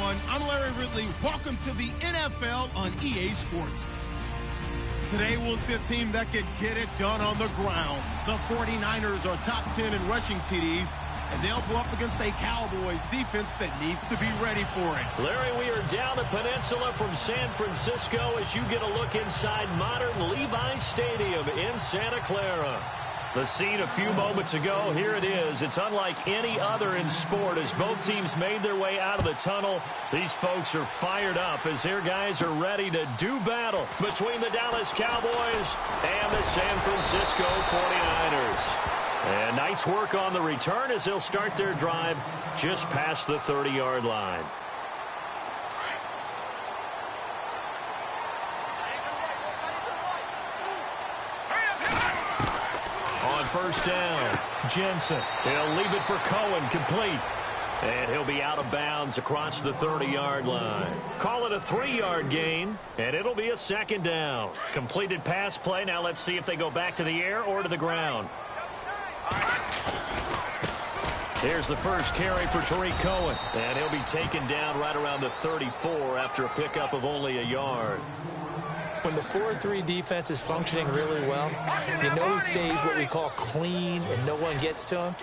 everyone. I'm Larry Ridley. Welcome to the NFL on EA Sports. Today we'll see a team that can get it done on the ground. The 49ers are top 10 in rushing TDs, and they'll go up against a Cowboys defense that needs to be ready for it. Larry, we are down the peninsula from San Francisco as you get a look inside modern Levi's Stadium in Santa Clara. The scene a few moments ago, here it is. It's unlike any other in sport as both teams made their way out of the tunnel. These folks are fired up as their guys are ready to do battle between the Dallas Cowboys and the San Francisco 49ers. And nice work on the return as they'll start their drive just past the 30-yard line. First down, Jensen. He'll leave it for Cohen, complete. And he'll be out of bounds across the 30-yard line. Call it a 3-yard gain, and it'll be a second down. Completed pass play. Now let's see if they go back to the air or to the ground. Here's the first carry for Tariq Cohen. And he'll be taken down right around the 34 after a pickup of only a yard. When the 4-3 defense is functioning really well, you know who stays what we call clean and no one gets to him?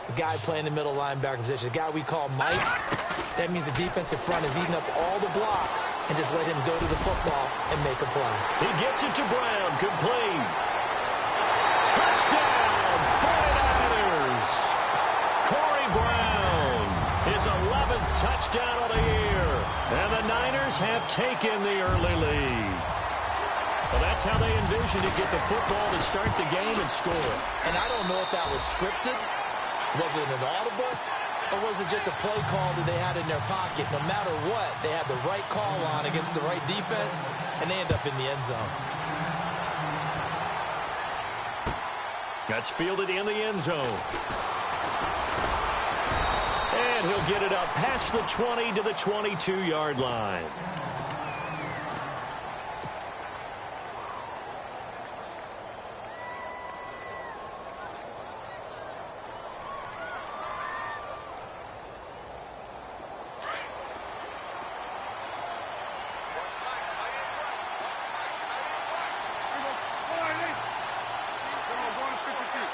The guy playing the middle linebacker position, the guy we call Mike. That means the defensive front is eating up all the blocks and just let him go to the football and make a play. He gets it to Brown, complete. Touchdown, 49ers. Corey Brown, his 11th touchdown of the year. And the Niners have taken the early lead. Well, that's how they envisioned to get the football to start the game and score. And I don't know if that was scripted. Was it an audible? Or was it just a play call that they had in their pocket? No matter what, they had the right call on against the right defense, and they end up in the end zone. That's fielded in the end zone. And he'll get it up past the 20 to the 22-yard line.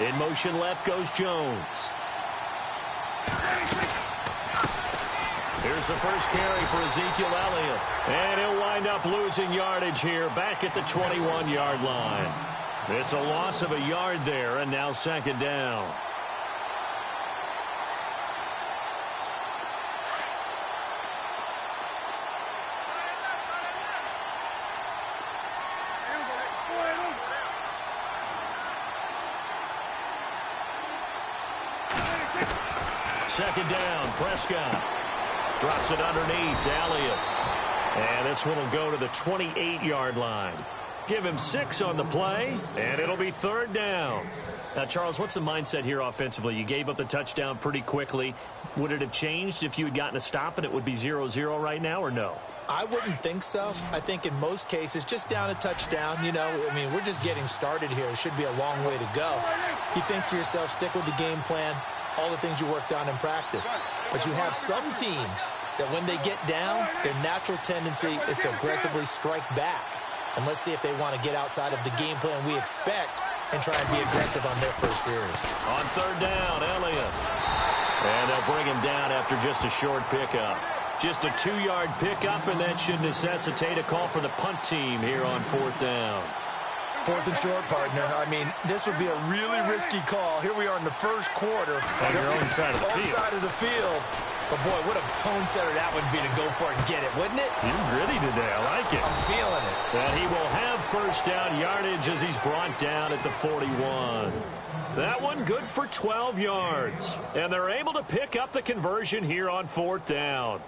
In motion left goes Jones. Here's the first carry for Ezekiel Elliott. And he'll wind up losing yardage here back at the 21-yard line. It's a loss of a yard there, and now second down. Second down, Prescott. Drops it underneath to Elliott. And this one will go to the 28-yard line. Give him 6 on the play, and it'll be third down. Now, Charles, what's the mindset here offensively? You gave up the touchdown pretty quickly. Would it have changed if you had gotten a stop and it would be 0-0 right now, or no? I wouldn't think so. I think in most cases, just down a touchdown, you know, I mean, we're just getting started here. It should be a long way to go. You think to yourself, stick with the game plan, all the things you worked on in practice. But you have some teams that when they get down, their natural tendency is to aggressively strike back. And let's see if they want to get outside of the game plan we expect and try and be aggressive on their first series. On third down, Elliott. And they'll bring him down after just a short pickup. Just a 2-yard pickup, and that should necessitate a call for the punt team here on fourth down. Fourth and short, partner. I mean, this would be a really risky call. Here we are in the first quarter. On your own side of the field. Side of the field. But, boy, what a tone setter that would be to go for it and get it, wouldn't it? You're gritty today. I like it. I'm feeling it. And he will have first down yardage as he's brought down at the 41. That one good for 12 yards. And they're able to pick up the conversion here on fourth down.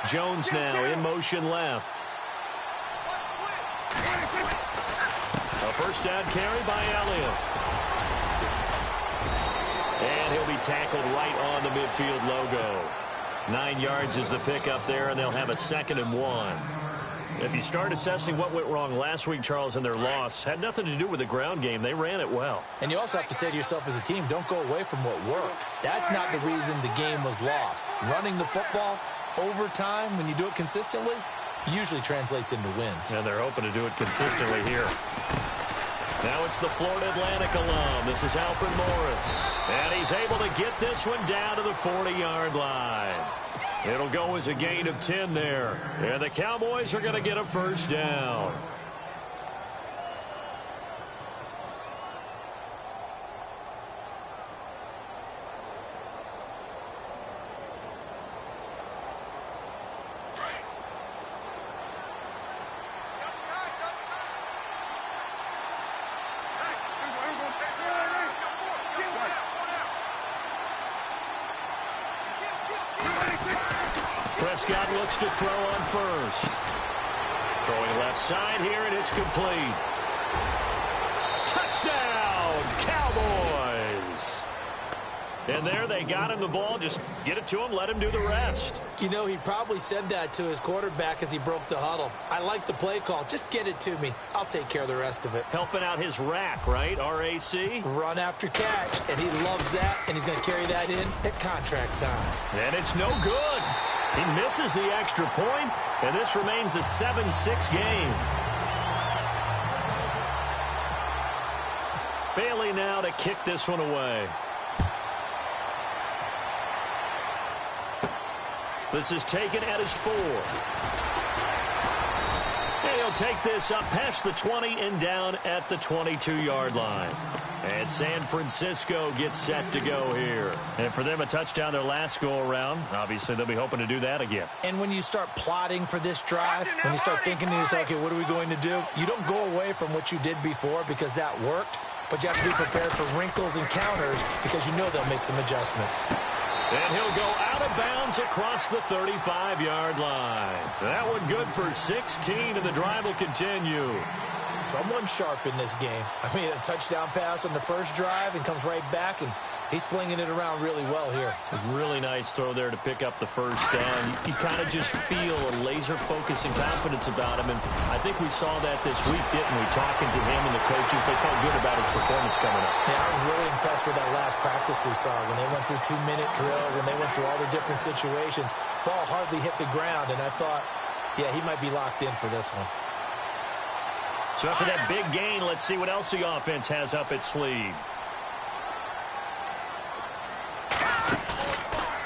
Jones now in motion left. A first down carry by Elliott. And he'll be tackled right on the midfield logo. 9 yards is the pickup there, and they'll have a 2nd and 1. If you start assessing what went wrong last week, Charles, in their loss, had nothing to do with the ground game. They ran it well. And you also have to say to yourself as a team, don't go away from what worked. That's not the reason the game was lost. Running the football over time, when you do it consistently, usually translates into wins. And they're hoping to do it consistently here. Now it's the Florida Atlantic alum. This is Alfred Morris. And he's able to get this one down to the 40-yard line. It'll go as a gain of 10 there. And the Cowboys are going to get a first down. Prescott looks to throw on first. Throwing left side here, and it's complete. Touchdown, Cowboys! And there they got him the ball. Just get it to him, let him do the rest. You know, he probably said that to his quarterback as he broke the huddle. I like the play call. Just get it to me. I'll take care of the rest of it. Helping out his rack, right? R-A-C? Run after catch, and he loves that, and he's going to carry that in at contract time. And it's no good. He misses the extra point, and this remains a 7-6 game. Bailey now to kick this one away. This is taken at his 4. And he'll take this up past the 20 and down at the 22-yard line. And San Francisco gets set to go here. And for them, a touchdown their last go-around. Obviously, they'll be hoping to do that again. And when you start plotting for this drive, when you start thinking to yourself, okay, what are we going to do? You don't go away from what you did before because that worked, but you have to be prepared for wrinkles and counters because you know they'll make some adjustments. And he'll go out of bounds across the 35-yard line. That one good for 16, and the drive will continue. Someone sharp in this game. I mean, a touchdown pass on the first drive and comes right back, and he's flinging it around really well here. A really nice throw there to pick up the first down. You kind of just feel a laser focus and confidence about him, and I think we saw that this week, didn't we? Talking to him and the coaches, they felt good about his performance coming up. Yeah, I was really impressed with that last practice we saw when they went through 2-minute drill, when they went through all the different situations. Ball hardly hit the ground, and I thought, yeah, he might be locked in for this one. So after that big gain, let's see what else the offense has up its sleeve.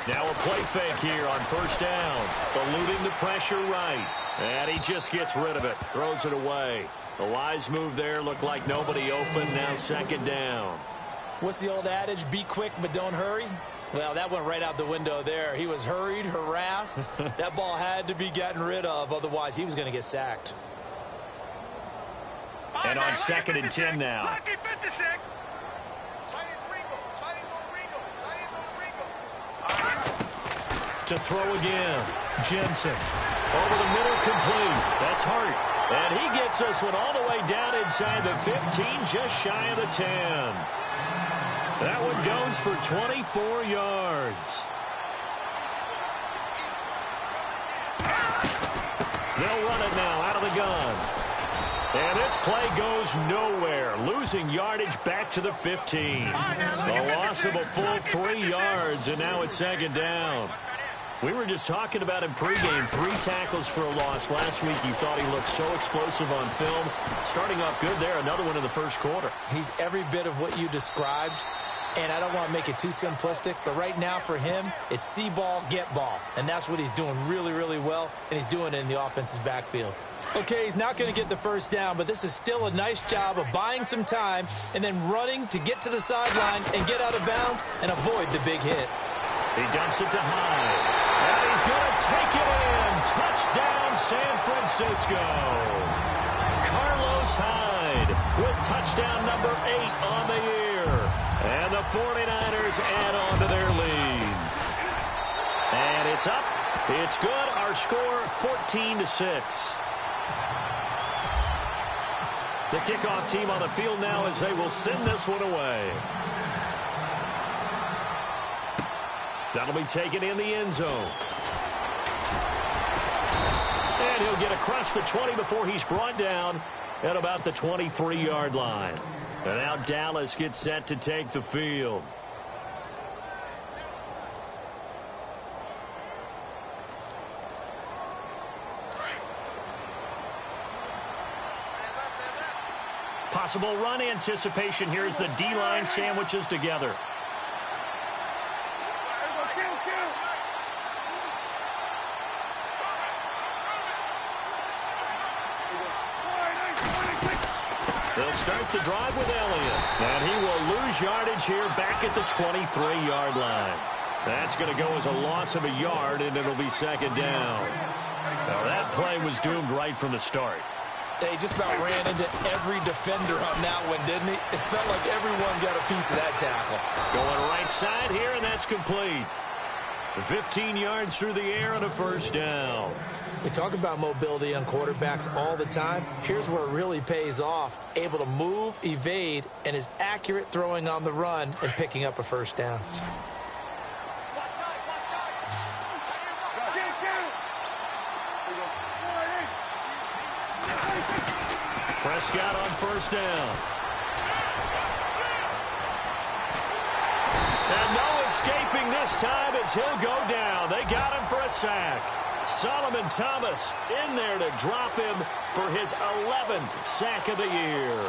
Now a play fake here on first down. Eluding the pressure right. And he just gets rid of it. Throws it away. The wise move there. Looked like nobody open. Now second down. What's the old adage? Be quick, but don't hurry. Well, that went right out the window there. He was hurried, harassed. That ball had to be gotten rid of. Otherwise, he was going to get sacked. And on second and 10 now. To throw again. Jensen. Over the middle, complete. That's Hart. And he gets this one all the way down inside the 15, just shy of the 10. That one goes for 24 yards. They'll run it now out of the gun. And this play goes nowhere. Losing yardage back to the 15. The loss of a full 3 yards, and now it's second down. We were just talking about him pregame. 3 tackles for a loss last week. You thought he looked so explosive on film. Starting off good there. Another one in the first quarter. He's every bit of what you described. And I don't want to make it too simplistic, but right now for him, it's see ball, get ball. And that's what he's doing really, really well, and he's doing it in the offense's backfield. Okay, he's not going to get the first down, but this is still a nice job of buying some time and then running to get to the sideline and get out of bounds and avoid the big hit. He dumps it to Hyde. And he's going to take it in. Touchdown, San Francisco. Carlos Hyde with touchdown number 8 on the year. And the 49ers add on to their lead. And it's up. It's good. Our score, 14-6. The kickoff team on the field now as they will send this one away. That'll be taken in the end zone. And he'll get across the 20 before he's brought down at about the 23-yard line. And now Dallas gets set to take the field. Possible run anticipation here as the D-line sandwiches together. They'll start the drive with Elliott. And he will lose yardage here back at the 23-yard line. That's going to go as a loss of a yard, and it'll be second down. Now that play was doomed right from the start. They just about ran into every defender on that one, didn't he? It felt like everyone got a piece of that tackle. Going right side here, and that's complete. 15 yards through the air and a first down. We talk about mobility on quarterbacks all the time. Here's where it really pays off. Able to move, evade, and is accurate throwing on the run and picking up a first down. Prescott on first down. And no escaping this time as he'll go down. They got him for a sack. Solomon Thomas in there to drop him for his 11th sack of the year.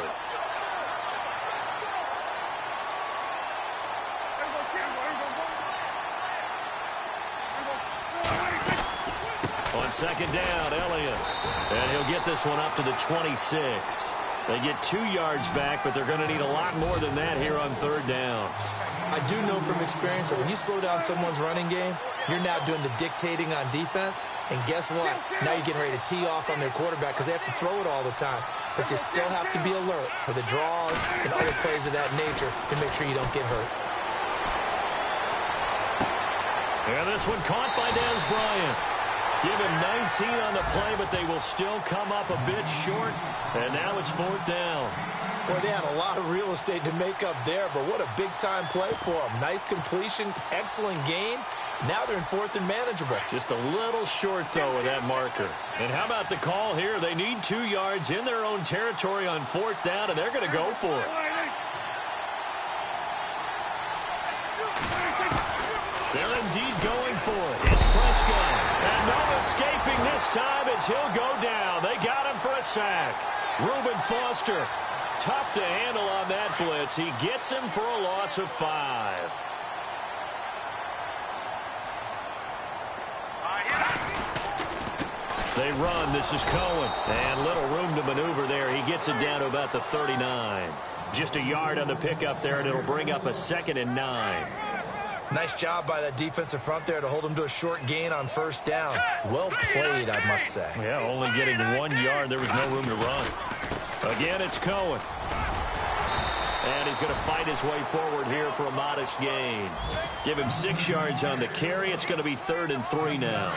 On second down, Elliott. And he'll get this one up to the 26. They get 2 yards back, but they're going to need a lot more than that here on third down. I do know from experience that when you slow down someone's running game, you're now doing the dictating on defense. And guess what? Now you're getting ready to tee off on their quarterback because they have to throw it all the time. But you still have to be alert for the draws and other plays of that nature to make sure you don't get hurt. And this one caught by Dez Bryant. Give him 19 on the play, but they will still come up a bit short. And now it's fourth down. Boy, they had a lot of real estate to make up there, but what a big-time play for them. Nice completion, excellent game. Now they're in fourth and manageable. Just a little short, though, with that marker. And how about the call here? They need 2 yards in their own territory on fourth down, and they're going to go for it. They're indeed going for it. It's Prescott. And no escaping this time as he'll go down. They got him for a sack. Reuben Foster, tough to handle on that blitz. He gets him for a loss of 5. They run. This is Cohen. And little room to maneuver there. He gets it down to about the 39. Just a yard on the pickup there, and it'll bring up a 2nd and 9. Nice job by that defensive front there to hold him to a short gain on first down. Well played, I must say. Yeah, only getting 1 yard. There was no room to run. Again, it's Cohen. And he's going to fight his way forward here for a modest gain. Give him 6 yards on the carry. It's going to be 3rd and 3 now.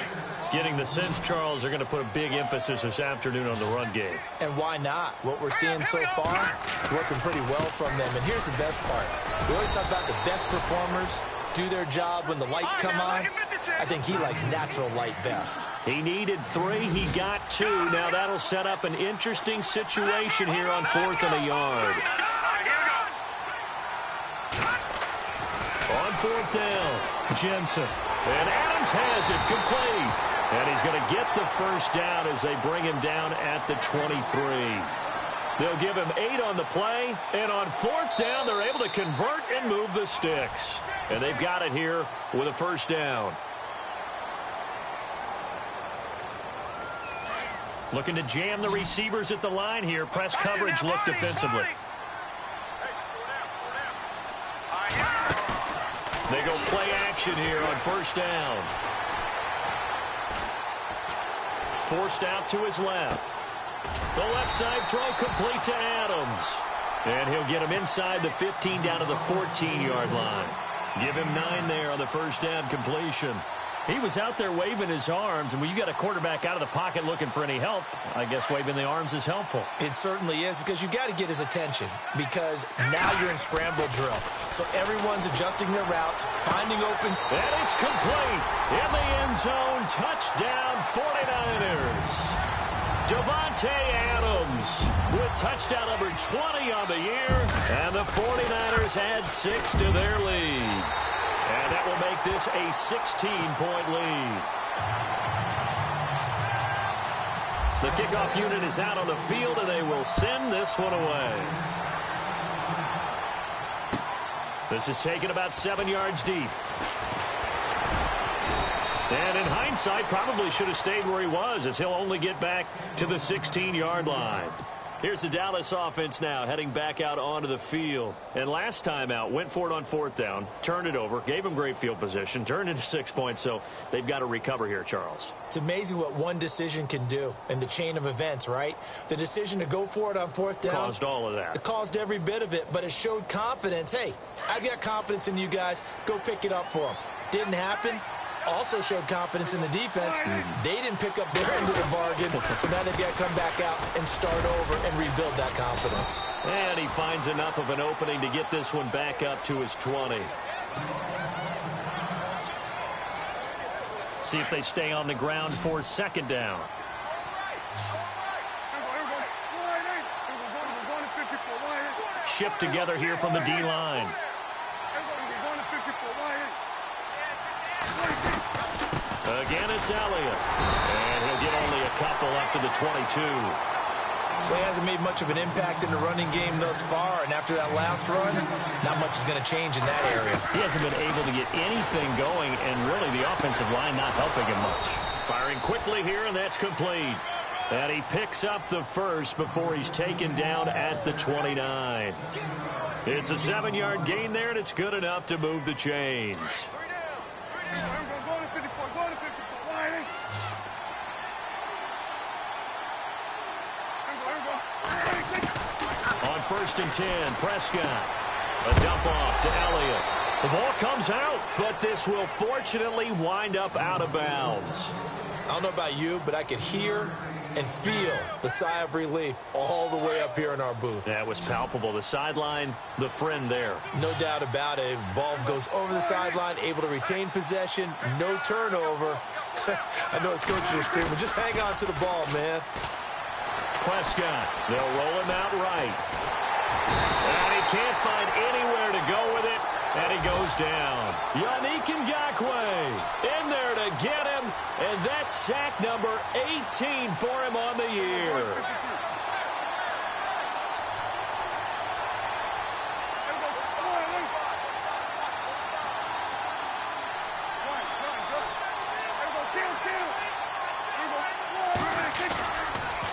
Getting the sense, Charles, they're going to put a big emphasis this afternoon on the run game. And why not? What we're seeing so far, working pretty well from them. And here's the best part. We always talk about the best performers do their job when the lights come on. I think he likes natural light best. He needed 3. He got 2. Now that'll set up an interesting situation here on 4th and a yard. On 4th down, Jensen. And Adams has it complete. And he's going to get the first down as they bring him down at the 23. They'll give him 8 on the play. And on 4th down, they're able to convert and move the sticks. And they've got it here with a first down. Looking to jam the receivers at the line here. Press coverage look defensively. They go play action here on first down. Forced out to his left. The left side throw complete to Adams. And he'll get him inside the 15 down to the 14-yard line. Give him 9 there on the first down completion. He was out there waving his arms, and when you got a quarterback out of the pocket looking for any help, I guess waving the arms is helpful. It certainly is, because you got to get his attention, because now you're in scramble drill. So everyone's adjusting their routes, finding opens. And it's complete. In the end zone, touchdown 49ers. Davante Adams with touchdown number 20 on the year, and the 49ers add 6 to their lead. And that will make this a 16-point lead. The kickoff unit is out on the field, and they will send this one away. This is taken about 7 yards deep. And in hindsight, probably should have stayed where he was, as he'll only get back to the 16-yard line. Here's the Dallas offense now heading back out onto the field. And last time out, went for it on 4th down, turned it over, gave him great field position, turned into 6 points, so they've got to recover here, Charles. It's amazing what one decision can do in the chain of events, right? The decision to go for it on 4th down caused all of that. It caused every bit of it, but it showed confidence. Hey, I've got confidence in you guys. Go pick it up for them. Didn't happen. Also showed confidence in the defense. They didn't pick up their end of the bargain, so now they've got to come back out and start over and rebuild that confidence. And he finds enough of an opening to get this one back up to his 20. See if they stay on the ground for 2nd down. Shift together here from the D-line. Again, it's Elliott. And he'll get only a couple up to the 22. Well, he hasn't made much of an impact in the running game thus far, and after that last run, not much is going to change in that area. He hasn't been able to get anything going, and really the offensive line not helping him much. Firing quickly here, and that's complete. And he picks up the first before he's taken down at the 29. It's a 7-yard gain there, and it's good enough to move the chains. On 1st and 10, Prescott. A dump off to Elliott. The ball comes out, but this will fortunately wind up out of bounds. I don't know about you, but I could hear and feel the sigh of relief all the way up here in our booth. That was palpable. The sideline, the friend there. No doubt about it. Ball goes over the sideline, able to retain possession, no turnover. I know his coaches are screaming, just hang on to the ball, man. Prescott, they'll roll him out right. And he can't find anywhere to go with it, and he goes down. Yannick Ngakoue in there to get him, and that's sack number 18 for him on the year.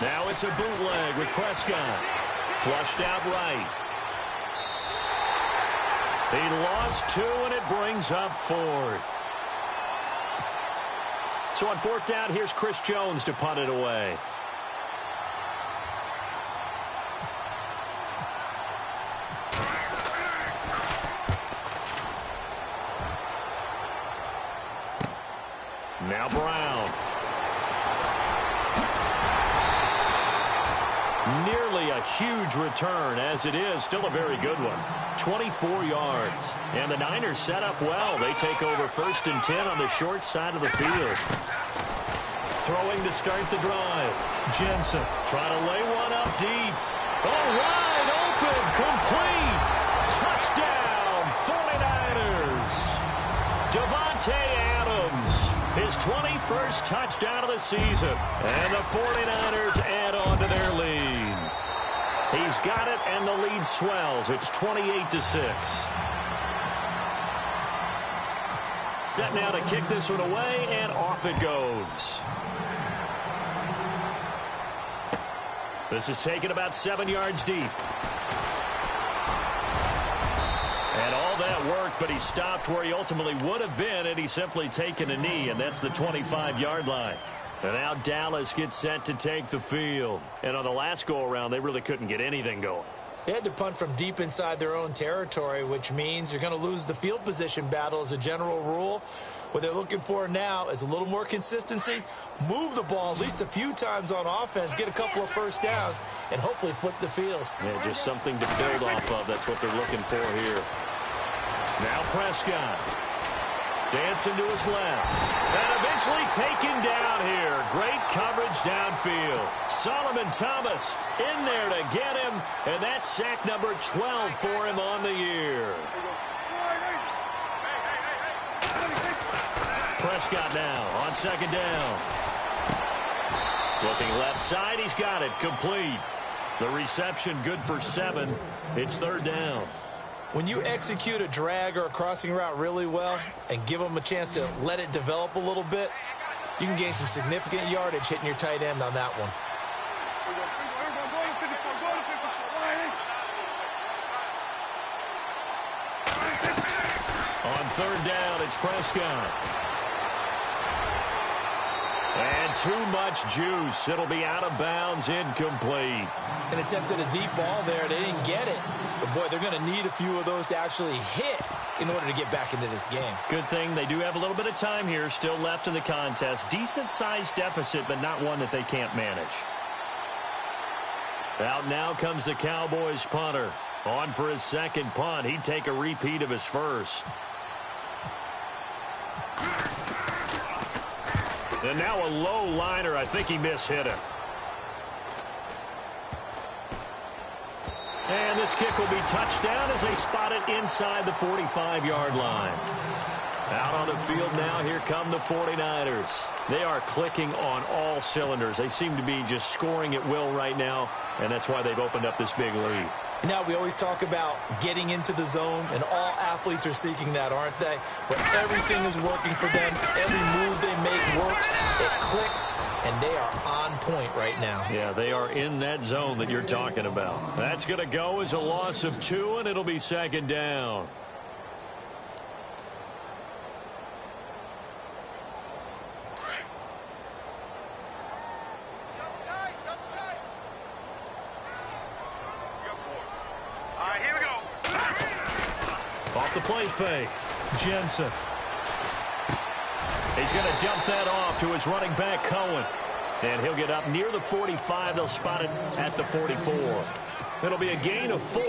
Now it's a bootleg with Prescott. Flushed out right. He lost 2, and it brings up 4th. So on 4th down, here's Chris Jones to punt it away. Now Brown. Nearly a huge return, as it is still a very good one. 24 yards. And the Niners set up well. They take over 1st and 10 on the short side of the field. Throwing to start the drive. Jensen trying to lay one up deep. Oh, wide open, complete. Touchdown, 49ers. Davante Adams, his 21st touchdown of the season. And the 49ers add on to their lead. He's got it, and the lead swells. It's 28-6. Set now to kick this one away, and off it goes. This is taken about 7 yards deep. And all that worked, but he stopped where he ultimately would have been, and he's simply taken a knee, and that's the 25-yard line. And now Dallas gets set to take the field. And on the last go-around, they really couldn't get anything going. They had to punt from deep inside their own territory, which means you're going to lose the field position battle as a general rule. What they're looking for now is a little more consistency, move the ball at least a few times on offense, get a couple of first downs, and hopefully flip the field. Yeah, just something to build off of. That's what they're looking for here. Now Prescott. Dancing to his left. And eventually taken down here. Great coverage downfield. Solomon Thomas in there to get him. And that's sack number 12 for him on the year. Prescott now on second down. Looking left side. He's got it. Complete. The reception good for 7. It's third down. When you execute a drag or a crossing route really well and give them a chance to let it develop a little bit, you can gain some significant yardage hitting your tight end on that one. On third down, it's Prescott. And too much juice. It'll be out of bounds, incomplete. An attempt at a deep ball there. They didn't get it. But, boy, they're going to need a few of those to actually hit in order to get back into this game. Good thing they do have a little bit of time here still left in the contest. Decent-sized deficit, but not one that they can't manage. Out now comes the Cowboys punter. On for his second punt. He'd take a repeat of his first. And now a low liner. I think he mishit it. And this kick will be touchdown as they spot it inside the 45-yard line. Out on the field now, here come the 49ers. They are clicking on all cylinders. They seem to be just scoring at will right now, and that's why they've opened up this big lead. Now, we always talk about getting into the zone, and all athletes are seeking that, aren't they? But everything is working for them. Every move they make works. It clicks, and they are on point right now. Yeah, they are in that zone that you're talking about. That's going to go as a loss of 2, and it'll be second down. Off the play fake. Jensen. He's going to dump that off to his running back, Cohen. And he'll get up near the 45. They'll spot it at the 44. It'll be a gain of 4.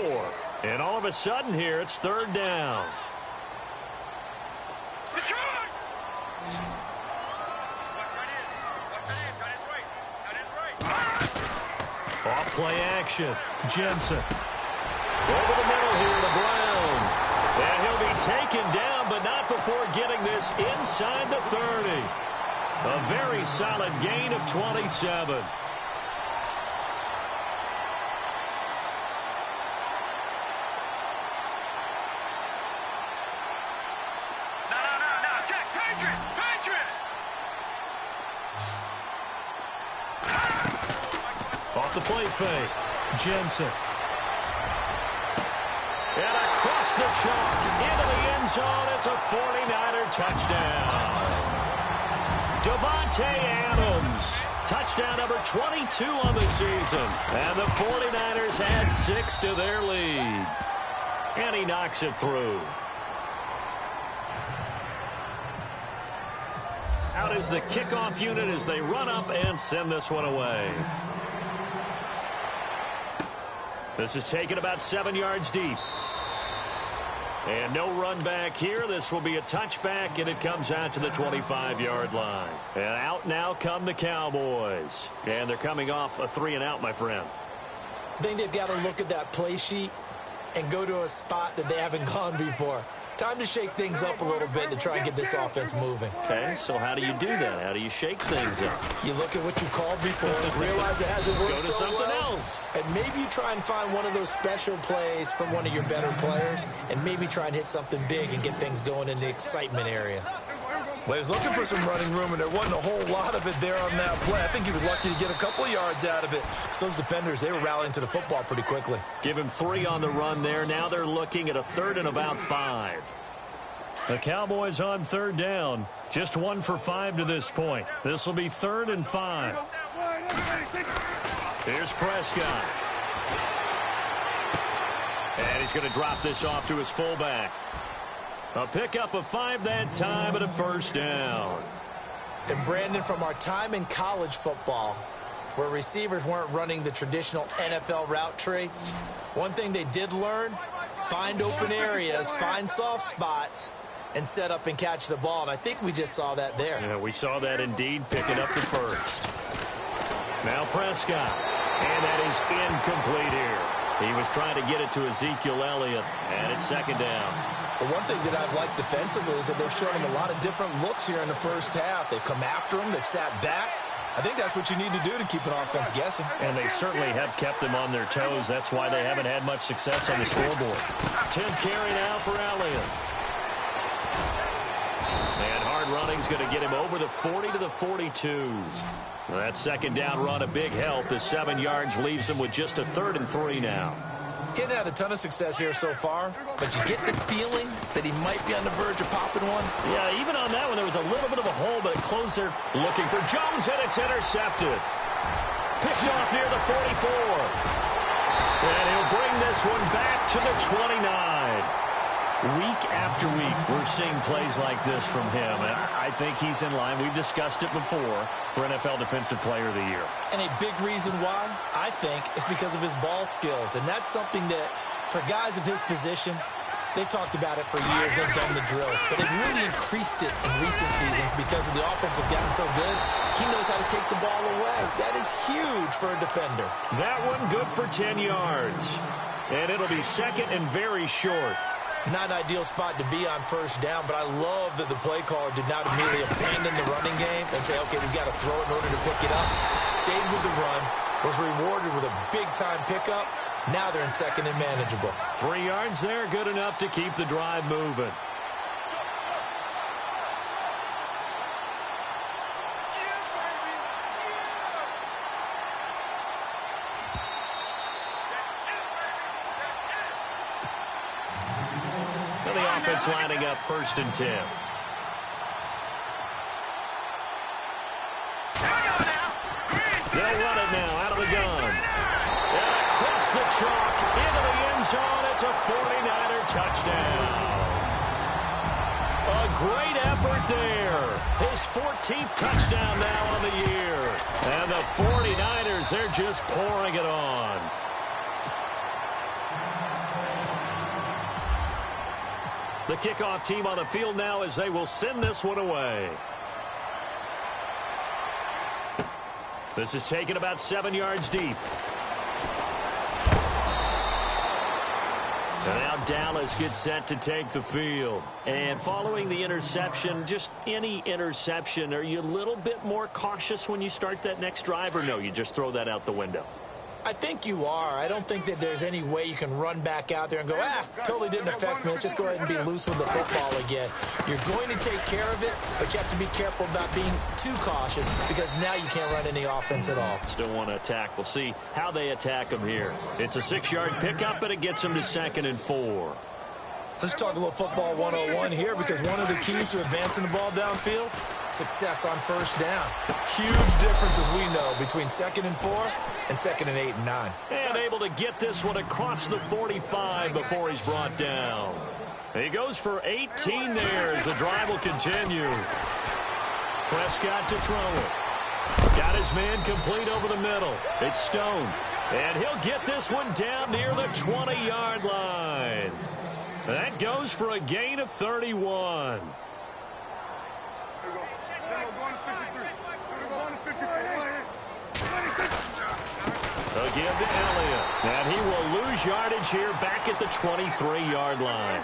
And all of a sudden here, it's third down. Off play action. Jensen. Over the middle here to Brown. And he'll be taken down, but not before getting this inside the 30. A very solid gain of 27. No, check, Patriot! Off the play fake. Jensen. And across the chalk, into the end zone, it's a 49er touchdown. Davante Adams, touchdown number 22 on the season. And the 49ers add 6 to their lead. And he knocks it through. Out is the kickoff unit as they run up and send this one away. This is taken about 7 yards deep. And no run back here. This will be a touchback, and it comes out to the 25-yard line. And out now come the Cowboys. And they're coming off a 3-and-out, my friend. I think they've got to look at that play sheet and go to a spot that they haven't gone before. Time to shake things up a little bit to try and get this offense moving. Okay, so how do you do that? How do you shake things up? You look at what you called before, realize it hasn't worked Go to so something well, else. and maybe you try and find one of those special plays from one of your better players, and maybe try and hit something big and get things going in the excitement area. Well, he was looking for some running room, and there wasn't a whole lot of it there on that play. I think he was lucky to get a couple of yards out of it. So those defenders, they were rallying to the football pretty quickly. Give him 3 on the run there. Now they're looking at a 3rd and about 5. The Cowboys on 3rd down. Just 1 for 5 to this point. This will be 3rd and 5. Here's Prescott. And he's going to drop this off to his fullback. A pickup of 5 that time and a first down. And Brandon, from our time in college football, where receivers weren't running the traditional NFL route tree, one thing they did learn, find open areas, find soft spots, and set up and catch the ball. And I think we just saw that there. Yeah, we saw that indeed, picking up the first. Now Prescott. And that is incomplete here. He was trying to get it to Ezekiel Elliott, and it's second down. But one thing that I've liked defensively is that they've shown him a lot of different looks here in the first half. They've come after him. They've sat back. I think that's what you need to do to keep an offense guessing. And they certainly have kept them on their toes. That's why they haven't had much success on the scoreboard. 10th carry now for Elliott. And hard running's going to get him over the 40 to the 42. That second down run, a big help as 7 yards leaves him with just a 3rd and 3 now. Getting had a ton of success here so far, but you get the feeling that he might be on the verge of popping one. Yeah, even on that one, there was a little bit of a hole, but it closed there. Looking for Jones, and it's intercepted. Picked off near the 44. And he'll bring this one back to the 29. Week after week, we're seeing plays like this from him. And I think he's in line. We've discussed it before for NFL Defensive Player of the Year. And a big reason why, I think, is because of his ball skills. And that's something that, for guys of his position, they've talked about it for years. They've done the drills. But they've really increased it in recent seasons because of the offense have gotten so good. He knows how to take the ball away. That is huge for a defender. That one good for 10 yards. And it'll be second and very short. Not an ideal spot to be on first down, but I love that the play caller did not immediately abandon the running game and say, okay, we've got to throw it in order to pick it up. Stayed with the run, was rewarded with a big-time pickup. Now they're in second and manageable. 3 yards there, good enough to keep the drive moving. Offense lining up 1st and 10. They'll run it now out of the gun. And across the chalk into the end zone. It's a 49er touchdown. A great effort there. His 14th touchdown now on the year. And the 49ers, they're just pouring it on. The kickoff team on the field now as they will send this one away. This is taken about 7 yards deep. And now Dallas gets set to take the field. And following the interception, just any interception, are you a little bit more cautious when you start that next drive, or no, you just throw that out the window? I think you are. I don't think that there's any way you can run back out there and go, totally didn't affect me. Let's just go ahead and be loose with the football again. You're going to take care of it, but you have to be careful about being too cautious because now you can't run any offense at all. Still want to attack. We'll see how they attack them here. It's a 6-yard pickup, and it gets them to 2nd and 4. Let's talk a little football 101 here because one of the keys to advancing the ball downfield, success on first down. Huge difference, as we know, between 2nd and 4 and 2nd and 8 and 9. And able to get this one across the 45 before he's brought down. He goes for 18 there as the drive will continue. Prescott to throw it. Got his man complete over the middle. It's Stone. And he'll get this one down near the 20-yard line. That goes for a gain of 31. Again to Elliott. And he will lose yardage here back at the 23-yard line.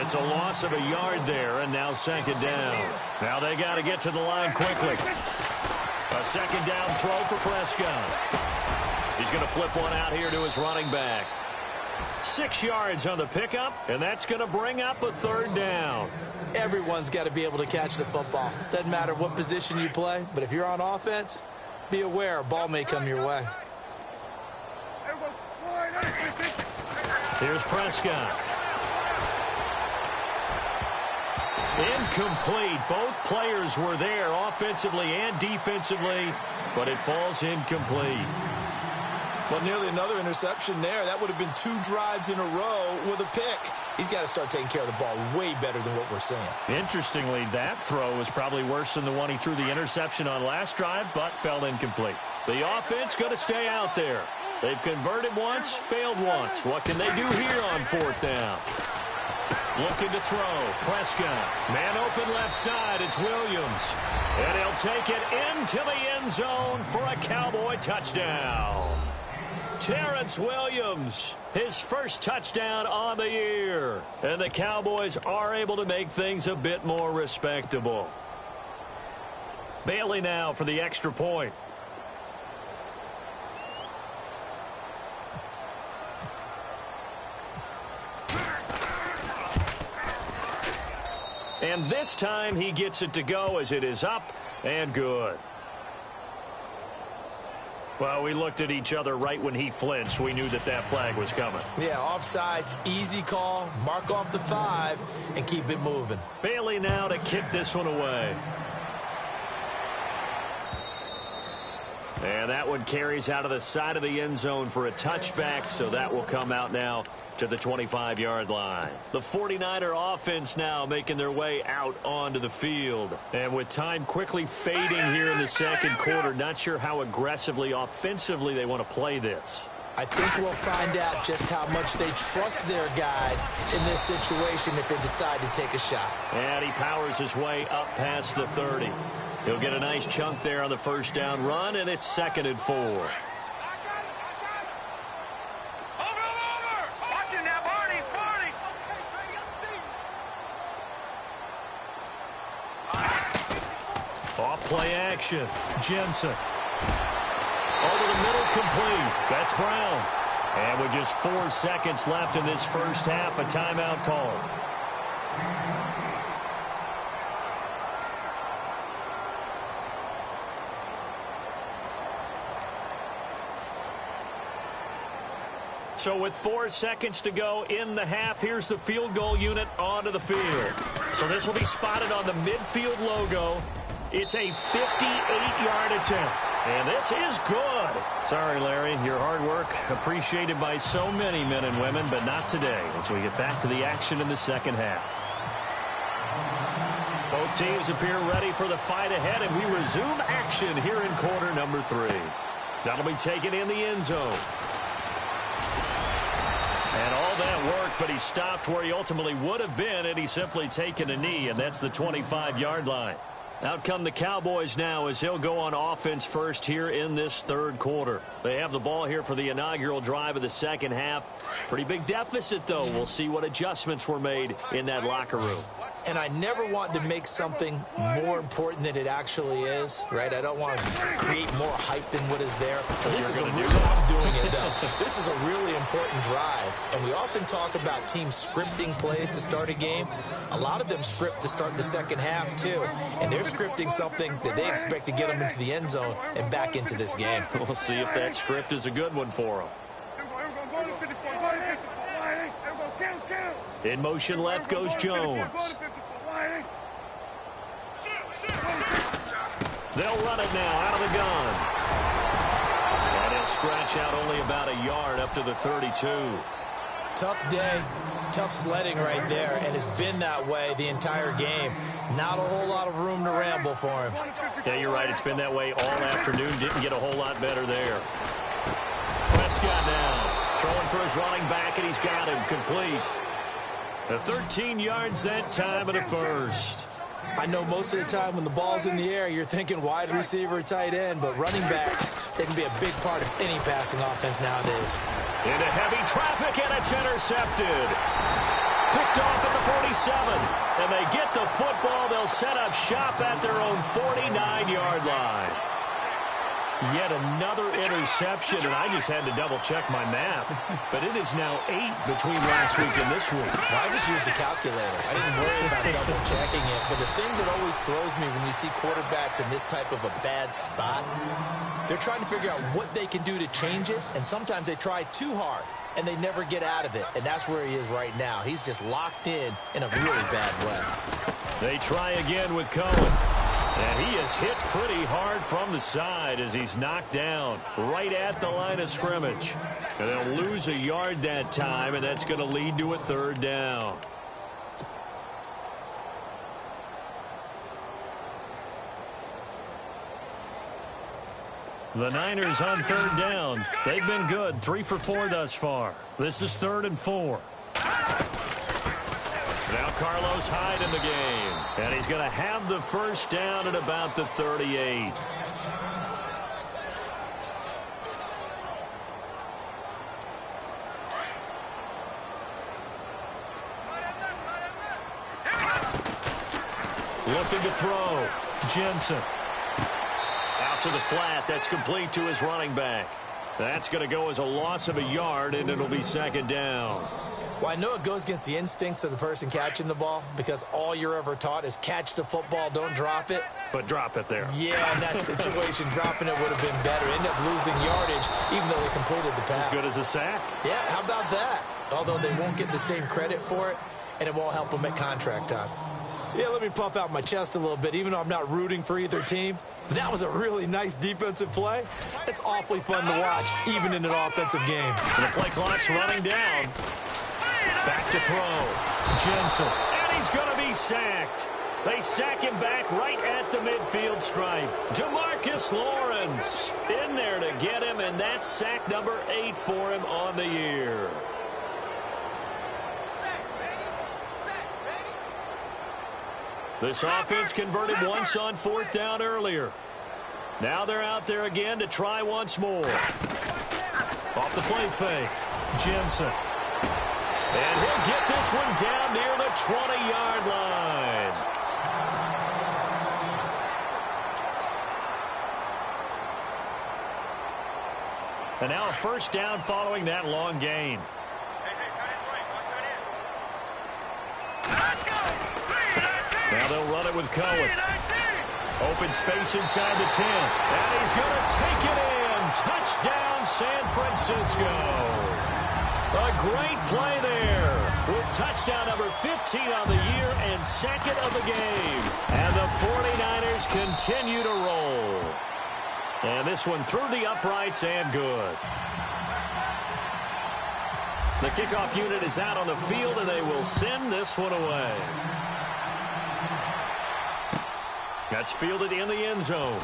It's a loss of a yard there, and now 2nd down. Now they got to get to the line quickly. A 2nd down throw for Prescott. He's going to flip one out here to his running back. 6 yards on the pickup, and that's going to bring up a 3rd down. Everyone's got to be able to catch the football. Doesn't matter what position you play, but if you're on offense, be aware a ball may come your way. Here's Prescott. Incomplete. Both players were there offensively and defensively, but it falls incomplete. Well, nearly another interception there. That would have been 2 drives in a row with a pick. He's got to start taking care of the ball way better than what we're seeing. Interestingly, that throw was probably worse than the one he threw the interception on last drive, but fell incomplete. The offense going to stay out there. They've converted once, failed once. What can they do here on 4th down? Looking to throw. Prescott. Man open left side. It's Williams. And he'll take it into the end zone for a Cowboy touchdown. Terrence Williams, his first touchdown on the year. And the Cowboys are able to make things a bit more respectable. Bailey now for the extra point. And this time he gets it to go as it is up and good. Well, we looked at each other right when he flinched. We knew that that flag was coming. Yeah, offsides, easy call, mark off the 5, and keep it moving. Bailey now to kick this one away. And that one carries out of the side of the end zone for a touchback, so that will come out now to the 25-yard line. The 49er offense now making their way out onto the field. And with time quickly fading here in the second quarter, not sure how aggressively, offensively they want to play this. I think we'll find out just how much they trust their guys in this situation if they decide to take a shot. And he powers his way up past the 30. He'll get a nice chunk there on the first down run, and it's 2nd and 4. Over. Watch it now, Barney. Off play action. Jensen. Over the middle, complete. That's Brown. And with just 4 seconds left in this first half, a timeout call. So with 4 seconds to go in the half, here's the field goal unit onto the field. So this will be spotted on the midfield logo. It's a 58-yard attempt. And this is good. Sorry, Larry, your hard work appreciated by so many men and women, but not today as we get back to the action in the second half. Both teams appear ready for the fight ahead, and we resume action here in quarter number 3. That'll be taken in the end zone. And all that work, but he stopped where he ultimately would have been had he simply taken a knee, and that's the 25-yard line. Out come the Cowboys now as he'll go on offense first here in this third quarter. They have the ball here for the inaugural drive of the second half. Pretty big deficit, though. We'll see what adjustments were made in that locker room. And I never want to make something more important than it actually is, right? I don't want to create more hype than what is there. But this is a really, I'm doing it, though. This is a really important drive. And we often talk about teams scripting plays to start a game. A lot of them script to start the second half, too. And they're scripting something that they expect to get them into the end zone and back into this game. We'll see if that script is a good one for them. In motion left goes Jones. They'll run it now out of the gun. And he'll scratch out only about a yard up to the 32. Tough day, tough sledding right there, and it's been that way the entire game. Not a whole lot of room to ramble for him. Yeah, you're right. It's been that way all afternoon. Didn't get a whole lot better there. Prescott now throwing for his running back, and he's got him complete. 13 yards that time in the first. I know most of the time when the ball's in the air, you're thinking wide receiver, tight end, but running backs, they can be a big part of any passing offense nowadays. Into heavy traffic, and it's intercepted. Picked off at the 47, and they get the football. They'll set up shop at their own 49-yard line. Yet another interception, and I just had to double-check my math. But it is now 8 between last week and this week. Well, I just used a calculator. I didn't worry about double-checking it. But the thing that always throws me when you see quarterbacks in this type of a bad spot, they're trying to figure out what they can do to change it, and sometimes they try too hard, and they never get out of it. And that's where he is right now. He's just locked in a really bad way. They try again with Cohen. And he is hit pretty hard from the side as he's knocked down right at the line of scrimmage. And they'll lose a yard that time, and that's going to lead to a third down. The Niners on third down. They've been good, 3 for 4 thus far. This is 3rd and 4. Now Carlos Hyde in the game. And he's going to have the first down at about the 38. Looking to throw. Jensen. Out to the flat. That's complete to his running back. That's going to go as a loss of a yard, and it'll be 2nd down. Well, I know it goes against the instincts of the person catching the ball because all you're ever taught is catch the football, don't drop it. But drop it there. Yeah, in that situation, dropping it would have been better. End up losing yardage, even though they completed the pass. As good as a sack. Yeah, how about that? Although they won't get the same credit for it, and it won't help them at contract time. Yeah, let me puff out my chest a little bit, even though I'm not rooting for either team. That was a really nice defensive play. It's awfully fun to watch, even in an offensive game. So the play clock's running down. Back to throw. Jensen. And he's going to be sacked. They sack him back right at the midfield stripe. DeMarcus Lawrence in there to get him, and that's sack number 8 for him on the year. This offense converted once on 4th down earlier. Now they're out there again to try once more. Off the play fake. Jensen. And he'll get this one down near the 20-yard line. And now a first down following that long gain. Now they'll run it with Cohen. Open space inside the 10. And he's going to take it in. Touchdown, San Francisco. A great play there. With touchdown number 15 on the year and 2nd of the game. And the 49ers continue to roll. And this one through the uprights and good. The kickoff unit is out on the field, and they will send this one away. That's fielded in the end zone.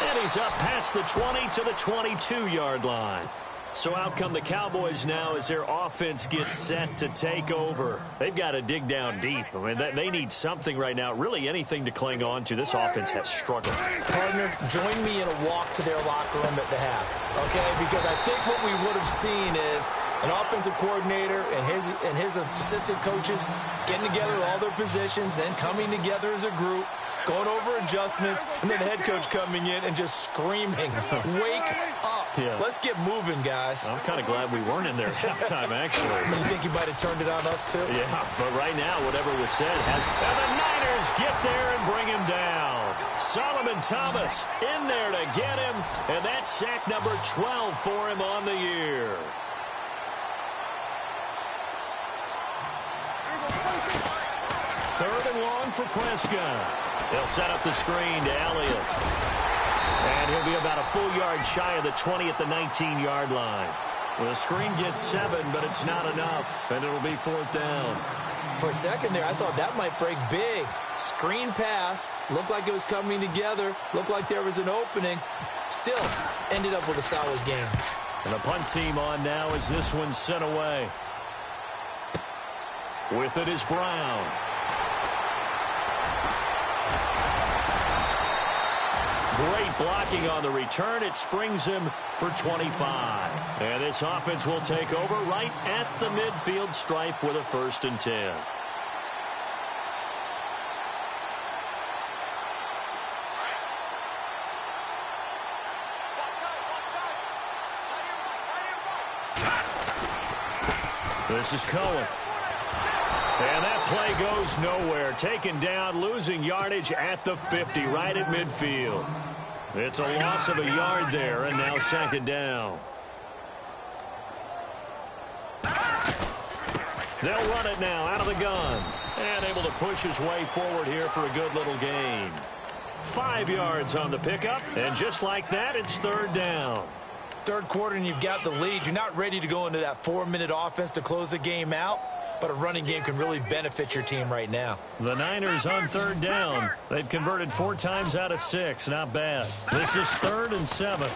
And he's up past the 20 to the 22-yard line. So out come the Cowboys now as their offense gets set to take over. They've got to dig down deep. I mean, they need something right now, really anything to cling on to. This offense has struggled. Partner, join me in a walk to their locker room at the half, okay? Because I think what we would have seen is an offensive coordinator and his assistant coaches getting together with all their positions, then coming together as a group, going over adjustments, and then the head coach coming in and just screaming, wake up. Yeah. Let's get moving, guys. I'm kind of glad we weren't in there at halftime, actually. You think you might have turned it on us, too? Yeah, but right now, whatever was said has... And the Niners get there and bring him down. Solomon Thomas in there to get him, and that's sack number 12 for him on the year. Third and long for Prescott. They'll set up the screen to Elliott. And he'll be about a full yard shy of the 20 at the 19-yard line. Well, the screen gets 7, but it's not enough, and it'll be 4th down. For a second there, I thought that might break big. Screen pass, looked like it was coming together, looked like there was an opening. Still, ended up with a solid game. And the punt team on now as this one's sent away. With it is Brown. Great blocking on the return. It springs him for 25. And this offense will take over right at the midfield stripe with a 1st and 10. This is Cohen. And that play goes nowhere. Taken down, losing yardage at the 50, right at midfield. It's a loss of a yard there, and now 2nd down. They'll run it now out of the gun. And able to push his way forward here for a good little gain. 5 yards on the pickup, and just like that, it's third down. Third quarter and you've got the lead. You're not ready to go into that 4-minute offense to close the game out, but a running game can really benefit your team right now. The Niners on third down. They've converted 4 times out of 6. Not bad. This is 3rd and 7.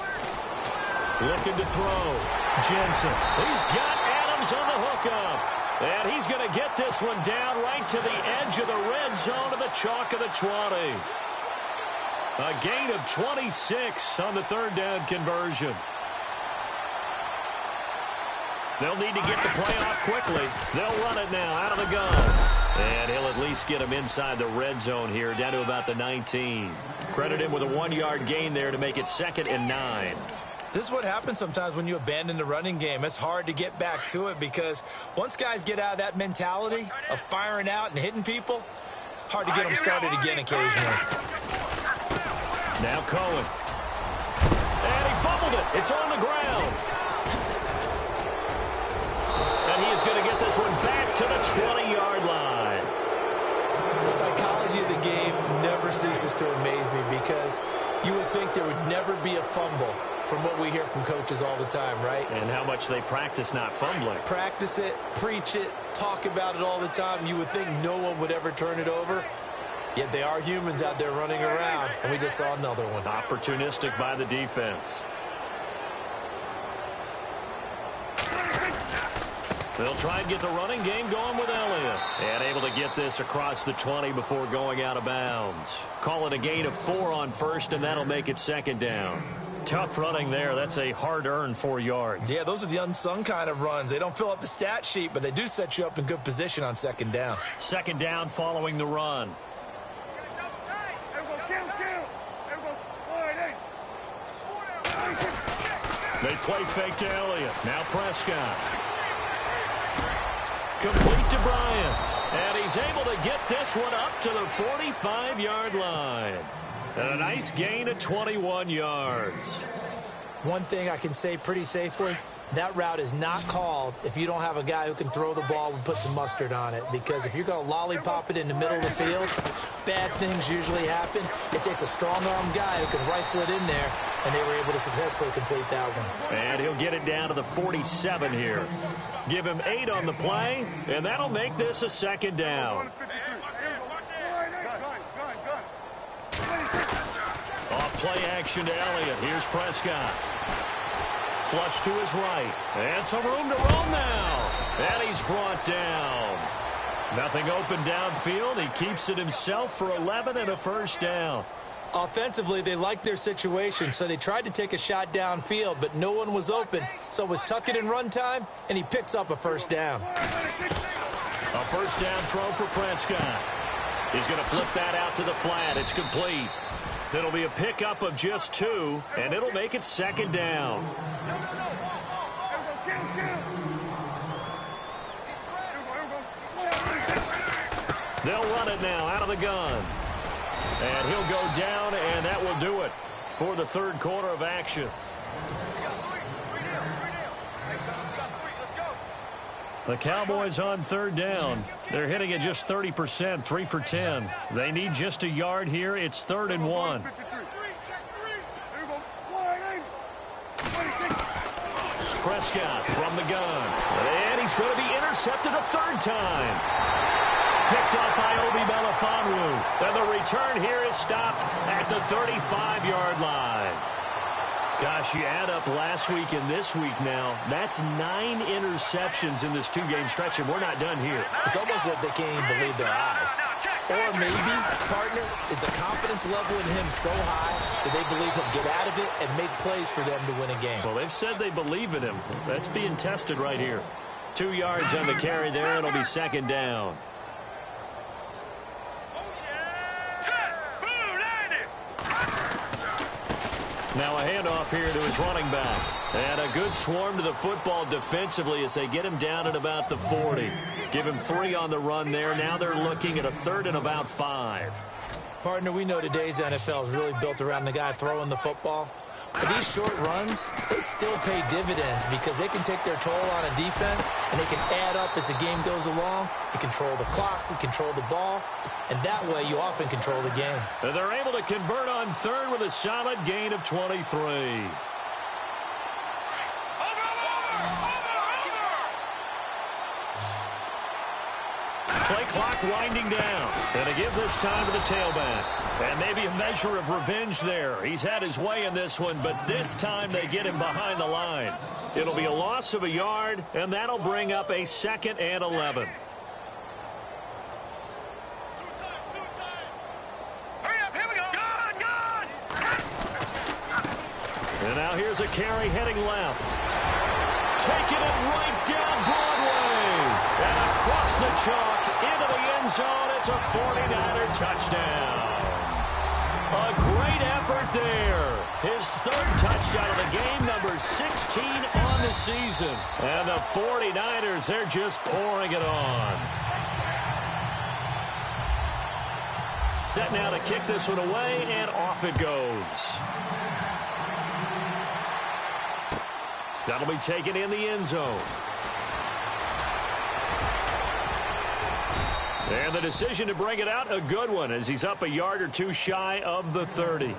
Looking to throw. Jensen. He's got Adams on the hookup. And he's going to get this one down right to the edge of the red zone to the chalk of the 20. A gain of 26 on the third down conversion. They'll need to get the play off quickly. They'll run it now out of the gun. And he'll at least get him inside the red zone here, down to about the 19. Credit him with a 1-yard gain there to make it 2nd and 9. This is what happens sometimes when you abandon the running game. It's hard to get back to it because once guys get out of that mentality of firing out and hitting people, hard to get them started again occasionally. Now Cohen. And he fumbled it. It's on the ground. And he is going to get this one back to the 20-yard line. The psychology of the game never ceases to amaze me because you would think there would never be a fumble from what we hear from coaches all the time, right? And how much they practice not fumbling. Practice it, preach it, talk about it all the time. You would think no one would ever turn it over. Yet they are humans out there running around, and we just saw another one. Opportunistic by the defense. They'll try and get the running game going with Elliott. And able to get this across the 20 before going out of bounds. Call it a gain of 4 on first, and that'll make it 2nd down. Tough running there. That's a hard-earned 4 yards. Yeah, those are the unsung kind of runs. They don't fill up the stat sheet, but they do set you up in good position on 2nd down. 2nd down following the run. They play fake to Elliott. Now Prescott. Complete to Bryant. And he's able to get this one up to the 45-yard line. And a nice gain of 21 yards. One thing I can say pretty safely, that route is not called if you don't have a guy who can throw the ball and put some mustard on it. Because if you're going to lollipop it in the middle of the field, bad things usually happen. It takes a strong-arm guy who can rifle it in there, and they were able to successfully complete that one. And he'll get it down to the 47 here. Give him 8 on the play, and that'll make this a 2nd down. Off play action to Elliott. Here's Prescott. Flush to his right. And some room to roam now. And he's brought down. Nothing open downfield. He keeps it himself for 11 and a 1st down. Offensively, they liked their situation, so they tried to take a shot downfield, but no one was open. So it was tuck it in run time, and he picks up a 1st down. A 1st down throw for Prescott. He's going to flip that out to the flat. It's complete. It'll be a pickup of just 2, and it'll make it 2nd down. They'll run it now out of the gun. And he'll go down, and that will do it for the 3rd quarter of action. The Cowboys on 3rd down. They're hitting at just 30%, 3 for 10. They need just a yard here. It's 3rd and 1. Prescott from the gun. And he's going to be intercepted a 3rd time. Picked up by Obi Melifonwu. And the return here is stopped at the 35-yard line. Gosh, you add up last week and this week now, that's 9 interceptions in this 2-game stretch, and we're not done here. It's almost like they can't even believe their eyes. Or maybe, partner, is the confidence level in him so high that they believe he'll get out of it and make plays for them to win a game. Well, they've said they believe in him. That's being tested right here. 2 yards on the carry there, and it'll be 2nd down. Now a handoff here to his running back. And a good swarm to the football defensively as they get him down at about the 40. Give him 3 on the run there. Now they're looking at a 3rd and about 5. Partner, we know today's NFL is really built around the guy throwing the football. But these short runs, they still pay dividends because they can take their toll on a defense, and they can add up as the game goes along. You control the clock, you control the ball, and that way you often control the game. And they're able to convert on third with a solid gain of 23. Play clock winding down. And to give this time to the tailback. And maybe a measure of revenge there. He's had his way in this one, but this time they get him behind the line. It'll be a loss of a yard, and that'll bring up a 2nd and 11. And now here's a carry heading left. Taking it right down Broadway. And across the chalk into the end zone. It's a 49er touchdown. A great effort there. His 3rd touchdown of the game, number 16 on the season. And the 49ers, they're just pouring it on. Set now to kick this one away, and off it goes. That'll be taken in the end zone. And the decision to bring it out, a good one, as he's up a yard or two shy of the 30.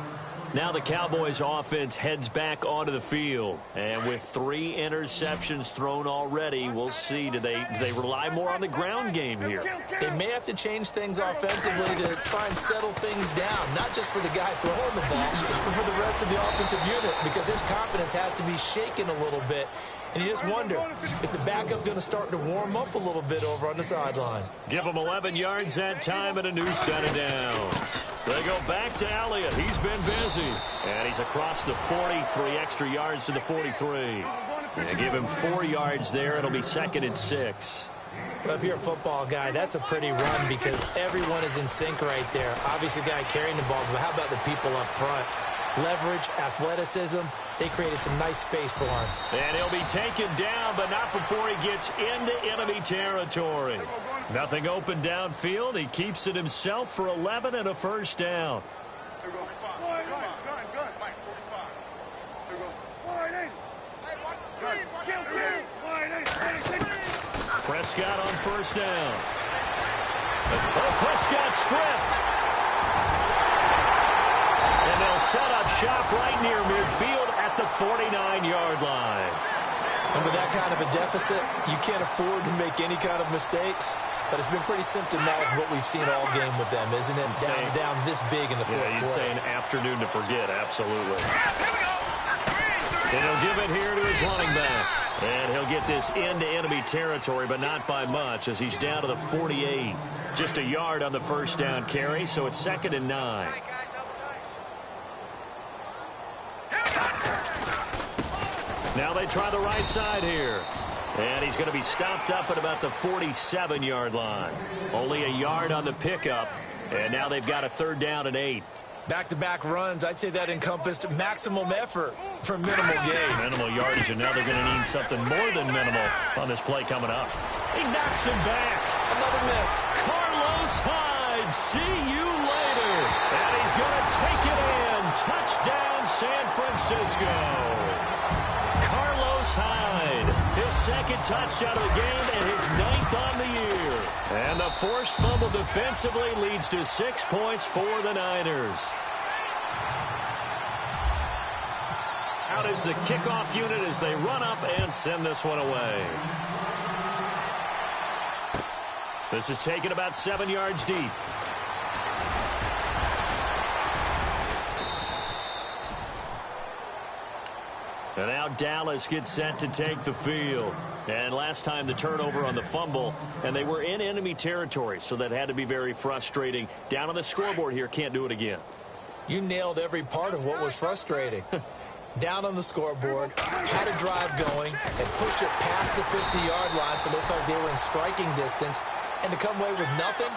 Now the Cowboys offense heads back onto the field. And with 3 interceptions thrown already, we'll see, do they rely more on the ground game here? They may have to change things offensively to try and settle things down, not just for the guy throwing the ball, but for the rest of the offensive unit, because his confidence has to be shaken a little bit. And you just wonder, is the backup going to start to warm up a little bit over on the sideline? Give him 11 yards that time and a new set of downs. They go back to Elliott. He's been busy. And he's across the 43 extra yards to the 43. And give him 4 yards there. It'll be 2nd and 6. Well, if you're a football guy, that's a pretty run because everyone is in sync right there. Obviously, the guy carrying the ball, but how about the people up front? Leverage, athleticism, they created some nice space for him. And he'll be taken down, but not before he gets into enemy territory. Nothing open downfield. He keeps it himself for 11 and a 1st down. Prescott on 1st down. Oh, Prescott stripped. And they'll set up shop right near midfield at the 49-yard line. And with that kind of a deficit, you can't afford to make any kind of mistakes. But it's been pretty symptomatic of what we've seen all game with them, isn't it? Down this big in the fourth quarter. You'd say an afternoon to forget, absolutely. And he'll give it here to his running back. And he'll get this into enemy territory, but not by much, as he's down to the 48. Just a yard on the 1st down carry, so it's 2nd and 9. Now they try the right side here. And he's going to be stopped up at about the 47-yard line. Only a yard on the pickup. And now they've got a 3rd down and 8. Back-to-back runs, I'd say that encompassed maximum effort for minimal gain. Minimal yardage, and now they're going to need something more than minimal on this play coming up. He knocks him back. Another miss. Carlos Hyde, see you later. And he's going to take it in. Touchdown, San Francisco. Carlos Hyde, his 2nd touchdown of the game and his 9th on the year. And the forced fumble defensively leads to 6 points for the Niners. Out is the kickoff unit as they run up and send this one away. This is taken about 7 yards deep. And now Dallas gets set to take the field. And last time the turnover on the fumble, and they were in enemy territory, so that had to be very frustrating. Down on the scoreboard here, can't do it again. You nailed every part of what was frustrating. Down on the scoreboard, had a drive going, and pushed it past the 50-yard line, so it looked like they were in striking distance. And to come away with nothing,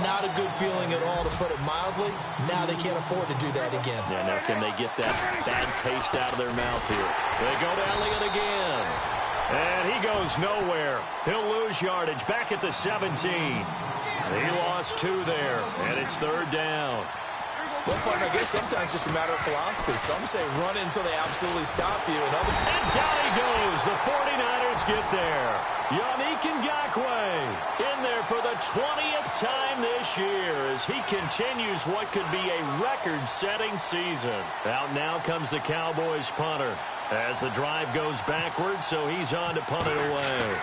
not a good feeling at all, to put it mildly. Now they can't afford to do that again. Yeah, now can they get that bad taste out of their mouth here? They go to Elliott again. And he goes nowhere. He'll lose yardage back at the 17. He lost 2 there, and it's 3rd down. Well, partner, I guess sometimes it's just a matter of philosophy. Some say run until they absolutely stop you. And down he goes. The 49ers get there. Yannick Ngakoue in there for the 20th time this year as he continues what could be a record-setting season. Out now comes the Cowboys punter as the drive goes backwards, so he's on to punt it away.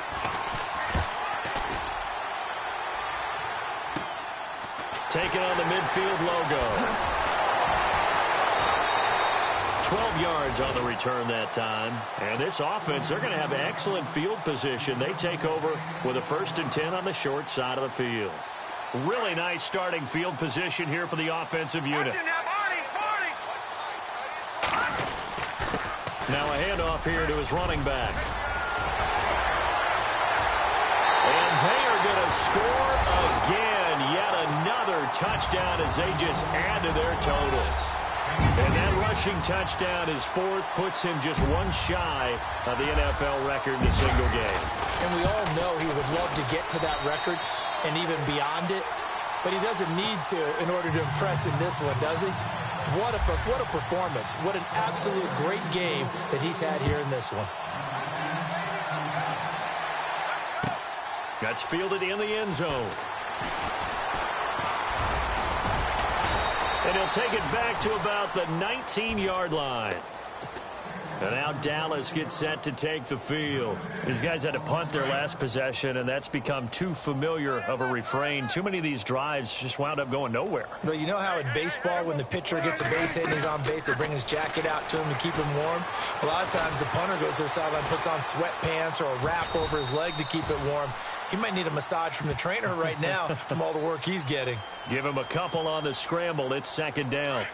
Taking on the midfield logo. 12 yards on the return that time. And this offense, they're going to have excellent field position. They take over with a 1st and 10 on the short side of the field. Really nice starting field position here for the offensive unit. Now a handoff here to his running back. And they are going to score again. Yet another touchdown as they just add to their totals. And that rushing touchdown, his 4th, puts him just one shy of the NFL record in a single game. And we all know he would love to get to that record and even beyond it, but he doesn't need to in order to impress in this one, does he? What a performance. What an absolute great game that he's had here in this one. That's fielded in the end zone. And he'll take it back to about the 19-yard line. And now Dallas gets set to take the field. These guys had to punt their last possession, and that's become too familiar of a refrain. Too many of these drives just wound up going nowhere. But you know how in baseball, when the pitcher gets a base hit and he's on base, they bring his jacket out to him to keep him warm? A lot of times the punter goes to the sideline, puts on sweatpants or a wrap over his leg to keep it warm. He might need a massage from the trainer right now from all the work he's getting. Give him a couple on the scramble. It's 2nd down.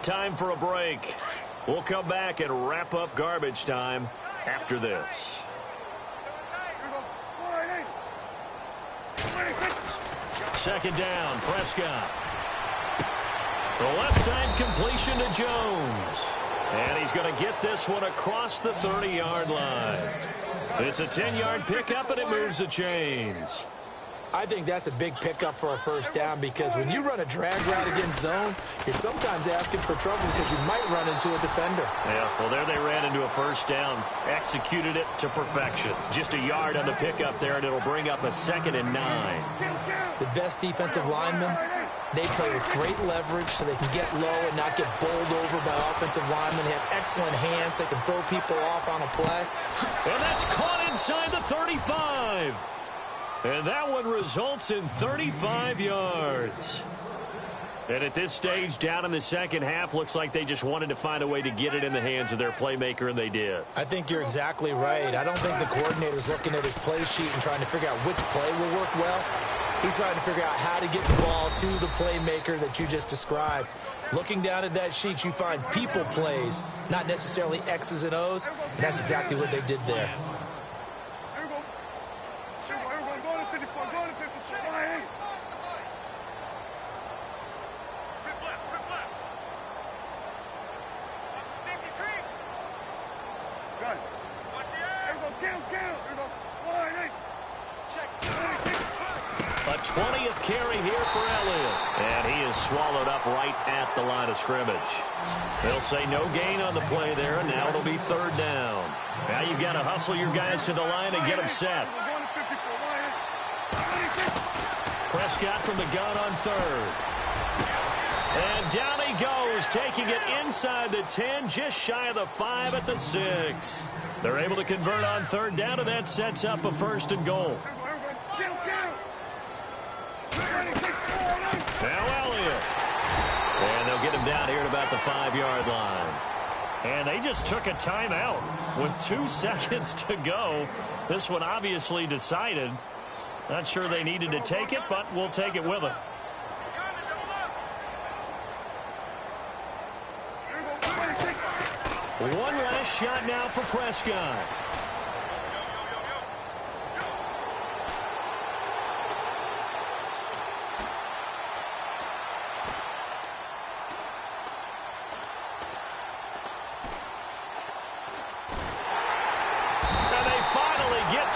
Time for a break. We'll come back and wrap up garbage time after this. Second down, Prescott. The left side completion to Jones. And he's going to get this one across the 30-yard line. It's a 10-yard pickup, and it moves the chains. I think that's a big pickup for a 1st down because when you run a drag route against zone, you're sometimes asking for trouble because you might run into a defender. Yeah, well, there they ran into a 1st down. Executed it to perfection. Just a yard on the pickup there, and it'll bring up a 2nd and 9. The best defensive linemen, they play with great leverage so they can get low and not get bowled over by offensive linemen. They have excellent hands. They can throw people off on a play. And that's caught inside the 35. And that one results in 35 yards. And at this stage, down in the second half, looks like they just wanted to find a way to get it in the hands of their playmaker, and they did. I think you're exactly right. I don't think the coordinator's looking at his play sheet and trying to figure out which play will work well. He's trying to figure out how to get the ball to the playmaker that you just described. Looking down at that sheet, you find people plays, not necessarily X's and O's, and that's exactly what they did there. A 20th carry here for Elliott. And he is swallowed up right at the line of scrimmage. They'll say no gain on the play there, and now it'll be 3rd down. Now you've got to hustle your guys to the line and get them set. Prescott from the gun on 3rd. And down he goes, taking it inside the 10, just shy of the 5 at the 6. They're able to convert on 3rd down, and that sets up a 1st and goal. Now Elliott. And they'll get him down here at about the 5-yard line. And they just took a timeout with 2 seconds to go. This one obviously decided. Not sure they needed to take it, but we'll take it with them. One last shot now for Prescott.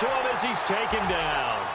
to him as he's taken down.